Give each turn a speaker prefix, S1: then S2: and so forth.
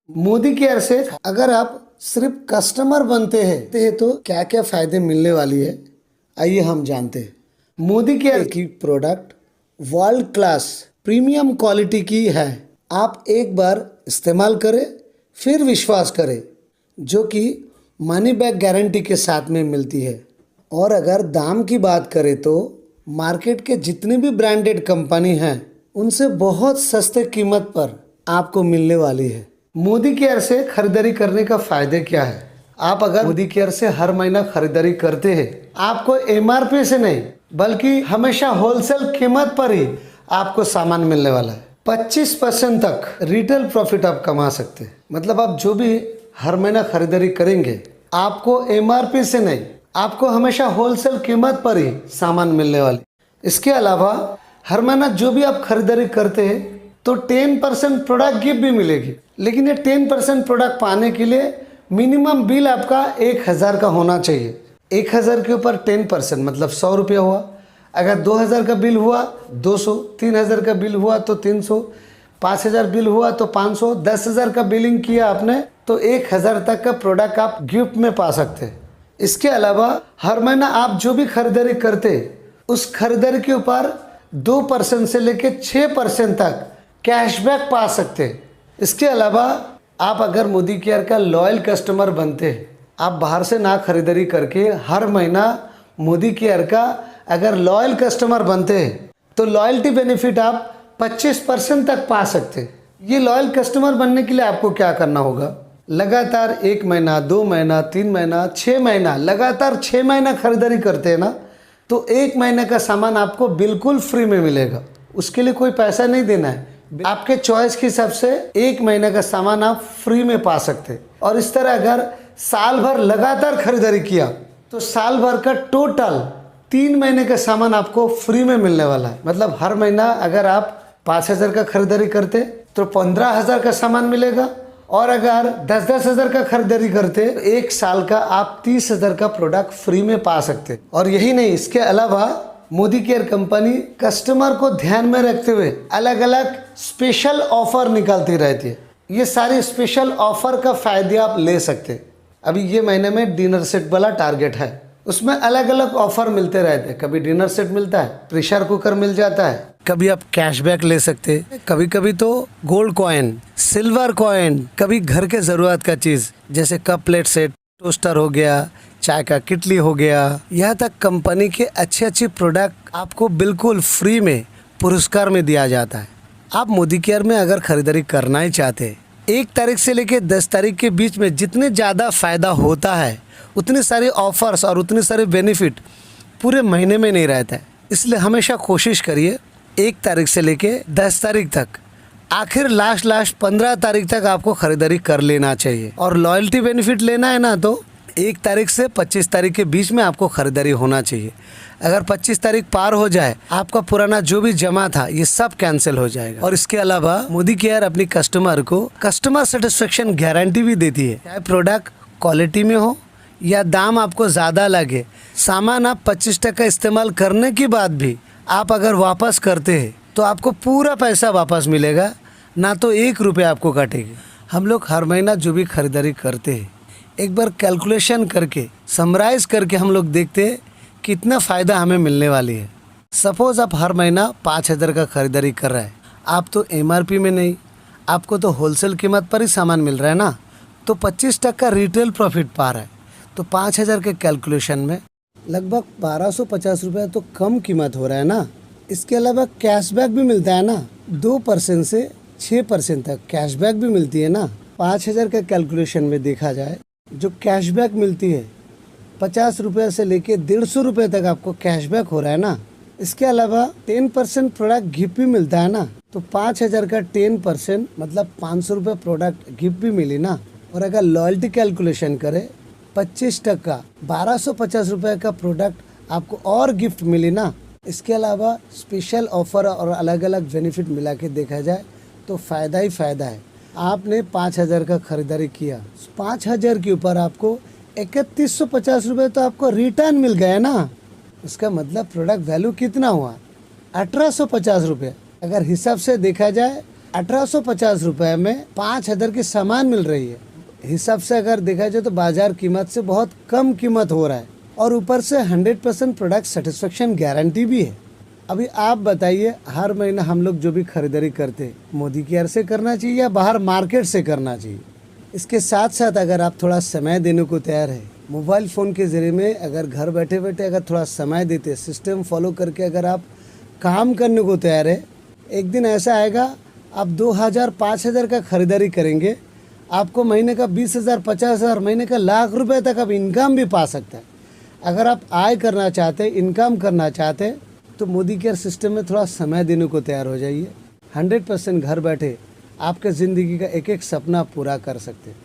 S1: Modi care से अगर आप सिर्फ कस्टमर बनते हैं तो क्या क्या फायदे मिलने वाली है, आइए हम जानते हैं। मोदी केयर की product world class premium quality की है। आप एक बार इस्तेमाल करें फिर विश्वास करें, जो कि मनी बैक गारंटी के साथ में मिलती है। और अगर दाम की बात करें तो मार्केट के जितने भी ब्रांडेड कंपनी हैं उनसे बहुत सस्ते कीमत पर आपको मिलने वाली है। मोदी केयर से खरीदारी करने का फायदे क्या है? आप अगर मोदी केयर से हर महीना खरीदारी करते हैं, आपको एमआरपी से नहीं बल्कि हमेशा होलसेल कीमत पर ही आपको सामान मिलने वाला है। 25% तक रिटेल प्रॉफिट आप कमा सकते हैं। मतलब आप जो भी हर महीना खरीदारी करेंगे, आपको एमआरपी से नहीं, आपको हमेशा होलसेल कीमत पर ही सामान मिलने वाली। इसके अलावा हर महीना जो भी आप खरीदारी करते हैं तो 10% प्रोडक्ट गिफ्ट भी मिलेगी। लेकिन ये 10% प्रोडक्ट पाने के लिए मिनिमम बिल आपका 1000 का होना चाहिए। 1000 के ऊपर 10% मतलब 100 रुपया हुआ। अगर 2000 का बिल हुआ 200, 3000 का बिल हुआ तो 300, 5000 बिल हुआ तो 500, 10,000 का बिलिंग किया आपने तो 1000 तक का प्रोडक्ट आप गिफ्ट में पा सकते हैं। इसके अलावा हर महीना आप जो भी खरीदारी करते उस खरीदारी के ऊपर 2% से लेके 6% तक कैशबैक पा सकते हैं। इसके अलावा आप अगर मोदी केयर का लॉयल कस्टमर बनते हैं, आप बाहर से ना खरीदारी करके हर महीना मोदी केयर का अगर लॉयल कस्टमर बनते हैं तो लॉयल्टी बेनिफिट आप 25% तक पा सकते हैं। ये लॉयल कस्टमर बनने के लिए आपको क्या करना होगा? लगातार 1 महीना, 2 महीना, 3 महीना, 6 महीना, लगातार 6 महीना खरीदारी करते हैं ना, तो 1 महीने का सामान आपको बिल्कुल फ्री में मिलेगा। उसके लिए कोई पैसा नहीं देना है। आपके चॉइस के हिसाब से 1 महीने का सामान आप फ्री में पा सकते हैं। और इस तरह अगर साल भर लगातार खरीदारी किया तो साल भर का टोटल 3 महीने का सामान आपको फ्री में मिलने वाला है। मतलब हर महीना अगर आप 5000 का खरीदारी करते तो 15,000 का सामान मिलेगा। और अगर 10-10 हज़ार का खरीदारी करते तो 1 साल का आप 30,000 का प्रोडक्ट फ्री में पा सकते। और यही नहीं, इसके अलावा मोदी केयर कंपनी कस्टमर को ध्यान में रखते हुए अलग अलग स्पेशल ऑफर निकालती रहती है। ये सारी स्पेशल ऑफर का फायदे आप ले सकते। अभी ये महीने में डिनर सेट वाला टारगेट है, उसमें अलग अलग ऑफर मिलते रहते हैं। कभी डिनर सेट मिलता है, प्रेशर कुकर मिल जाता है, कभी आप कैशबैक ले सकते, कभी कभी तो गोल्ड कॉइन, सिल्वर कॉइन, कभी घर के ज़रूरत का चीज़ जैसे कप प्लेट सेट, टोस्टर हो गया, चाय का किटली हो गया, यहाँ तक कंपनी के अच्छे प्रोडक्ट आपको बिल्कुल फ्री में पुरस्कार में दिया जाता है। आप मोदी केयर में अगर खरीदारी करना ही चाहते हैं, 1 तारीख से लेकर 10 तारीख के बीच में जितने ज़्यादा फ़ायदा होता है उतने सारे ऑफर्स और उतने सारे बेनिफिट पूरे महीने में नहीं रहता है। इसलिए हमेशा कोशिश करिए 1 तारीख से लेके 10 तारीख तक, आखिर लास्ट 15 तारीख तक आपको खरीदारी कर लेना चाहिए। और लॉयल्टी बेनिफिट लेना है ना तो 1 तारीख से 25 तारीख के बीच में आपको खरीदारी होना चाहिए। अगर 25 तारीख पार हो जाए, आपका पुराना जो भी जमा था ये सब कैंसिल हो जाएगा। और इसके अलावा मोदी केयर अपनी कस्टमर को कस्टमर सेटिस्फेक्शन गारंटी भी देती है। चाहे प्रोडक्ट क्वालिटी में हो या दाम आपको ज़्यादा लगे, सामान आप 25% इस्तेमाल करने के बाद भी आप अगर वापस करते हैं तो आपको पूरा पैसा वापस मिलेगा, ना तो 1 रुपये आपको कटेगी। हम लोग हर महीना जो भी खरीदारी करते हैं, एक बार कैलकुलेशन करके समराइज़ करके हम लोग देखते हैं कितना फ़ायदा हमें मिलने वाली है। सपोज़ आप हर महीना 5000 का खरीदारी कर रहे हैं, आप तो एमआरपी में नहीं, आपको तो होलसेल कीमत पर ही सामान मिल रहा है ना, तो 25% रिटेल प्रॉफिट पा रहा है। तो 5000 के कैलकुलेशन में लगभग 1250 रुपये तो कम कीमत हो रहा है ना। इसके अलावा कैशबैक भी मिलता है ना, 2% से 6% तक कैशबैक भी मिलती है ना। 5000 का कैलकुलेशन में देखा जाए जो कैशबैक मिलती है 50 रुपये से लेके 150 रुपये तक आपको कैशबैक हो रहा है ना। इसके अलावा 10% प्रोडक्ट गिफ्ट भी मिलता है ना। तो 5000 का 10% मतलब 500 रुपये प्रोडक्ट गिफ्ट भी मिली ना। और अगर लॉयल्टी कैलकुलेशन करें 25% 1250 रुपये का प्रोडक्ट आपको और गिफ्ट मिली ना। इसके अलावा स्पेशल ऑफर और अलग अलग बेनिफिट मिला के देखा जाए तो फ़ायदा ही फ़ायदा है। आपने 5000 का खरीदारी किया, 5000 के ऊपर आपको 3150 रुपये तो आपको रिटर्न मिल गया ना। इसका मतलब प्रोडक्ट वैल्यू कितना हुआ? 1850 रुपये। अगर हिसाब से देखा जाए 1850 में 5000 की सामान मिल रही है। हिसाब से अगर देखा जाए तो बाजार कीमत से बहुत कम कीमत हो रहा है और ऊपर से 100% प्रोडक्ट सेटिस्फेक्शन गारंटी भी है। अभी आप बताइए, हर महीना हम लोग जो भी खरीदारी करते हैं मोदी केयर से करना चाहिए या बाहर मार्केट से करना चाहिए? इसके साथ साथ अगर आप थोड़ा समय देने को तैयार है, मोबाइल फ़ोन के ज़रिए में अगर घर बैठे बैठे अगर थोड़ा समय देते, सिस्टम फॉलो करके अगर आप काम करने को तैयार है, एक दिन ऐसा आएगा आप 2000 5000 का खरीदारी करेंगे, आपको महीने का 20,000 50,000 महीने का लाख रुपए तक आप इनकम भी पा सकते हैं। अगर आप आय करना चाहते, इनकम करना चाहते, तो मोदी केयर सिस्टम में थोड़ा समय देने को तैयार हो जाइए। 100% घर बैठे आपके ज़िंदगी का एक एक सपना पूरा कर सकते हैं।